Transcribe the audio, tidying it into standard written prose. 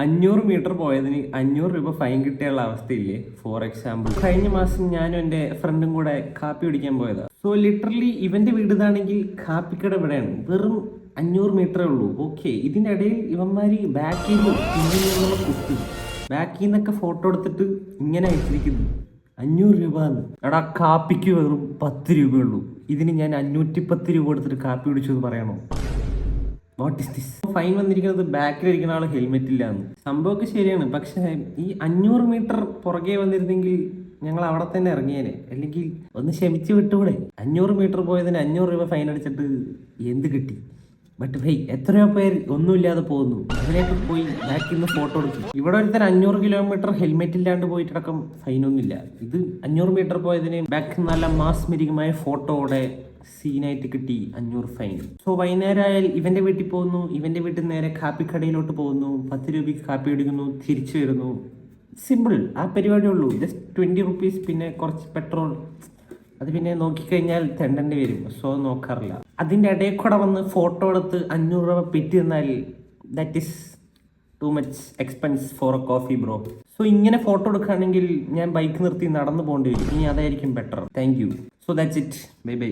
500 metre പോയതിന് 500 രൂപ fine കിട്ടിയുള്ള അവസ്ഥയില്ലേ. For example, കഴിഞ്ഞ മാസം ഞാനും എൻ്റെ ഫ്രണ്ടും കൂടെ കാപ്പി കുടിക്കാൻ പോയതാ. സോ ലിറ്ററലി ഇവന്റെ വീട് ഇതാണെങ്കിൽ കാപ്പിക്കട ഇവിടെയാണ്, വെറും 500 മീറ്ററേ ഉള്ളൂ. ഓക്കെ, ഇതിൻ്റെ ഇടയിൽ ഇവന്മാര് ബാക്കിൽ നിന്ന് കുത്തി ബാക്കിൽ നിന്നൊക്കെ ഫോട്ടോ എടുത്തിട്ട് ഇങ്ങനെ അയച്ചിരിക്കുന്നു 500 രൂപ. എടാ, കാപ്പിക്ക് വെറും 10 രൂപയുള്ളൂ. ഇതിന് ഞാൻ 510 രൂപ എടുത്തിട്ട് കാപ്പി കുടിച്ചു എന്ന് പറയണോ? What is this? ഫൈൻ വന്നിരിക്കുന്നത് ബാക്കിലിരിക്കുന്ന ആൾ ഹെൽമെറ്റ് ഇല്ലാന്ന്. സംഭവമൊക്കെ ശരിയാണ്, പക്ഷേ ഈ 500 മീറ്റർ പുറകെ വന്നിരുന്നെങ്കിൽ ഞങ്ങൾ അവിടെ തന്നെ ഇറങ്ങിയേനെ. അല്ലെങ്കിൽ ഒന്ന് ക്ഷമിച്ച് വിട്ടുകൂടെ? 500 മീറ്റർ പോയതിന് 500 രൂപ ഫൈൻ അടിച്ചിട്ട് എന്ത് കിട്ടി? ബട്ട് ഭൈ, എത്രയോ പേര് ഒന്നുമില്ലാതെ പോകുന്നു. അതിലേക്ക് പോയി ബാക്കിൽ നിന്ന് ഫോട്ടോ എടുക്കും. ഇവിടെ ഒരുത്തൻ 500 കിലോമീറ്റർ ഹെൽമെറ്റ് ഇല്ലാണ്ട് പോയിട്ടടക്കം ഫൈനൊന്നുമില്ല. ഇത് 500 മീറ്റർ പോയതിന് ബാക്ക് നല്ല മാസ്മരികമായ ഫോട്ടോയുടെ സീനായിട്ട് കിട്ടി 500 ഫൈൻ. സോ വൈകുന്നേരം ആയാൽ ഇവന്റെ വീട്ടിൽ പോകുന്നു, ഇവന്റെ വീട്ടിൽ നേരെ കാപ്പിക്കടയിലോട്ട് പോകുന്നു, 10 രൂപയ്ക്ക് കാപ്പി എടുക്കുന്നു, തിരിച്ചു വരുന്നു. സിമ്പിൾ, ആ പരിപാടിയേ ഉള്ളൂ. ജസ്റ്റ് 20 റുപ്പീസ്, പിന്നെ കുറച്ച് പെട്രോൾ. അത് പിന്നെ നോക്കിക്കഴിഞ്ഞാൽ തെണ്ടേണ്ടി വരും. സോ നോക്കാറില്ല. അതിൻ്റെ ഇടയിൽ കൂടെ വന്ന് ഫോട്ടോ എടുത്ത് 500 രൂപ പെറ്റി തന്നാൽ that is too much expense four A coffee bro. So ഇങ്ങനെ ഫോട്ടോ എടുക്കുകയാണെങ്കിൽ ഞാൻ ബൈക്ക് നിർത്തി നടന്നു പോകേണ്ടി വരും. ഇനി അതായിരിക്കും better. Thank you. So that's it. Bye bye.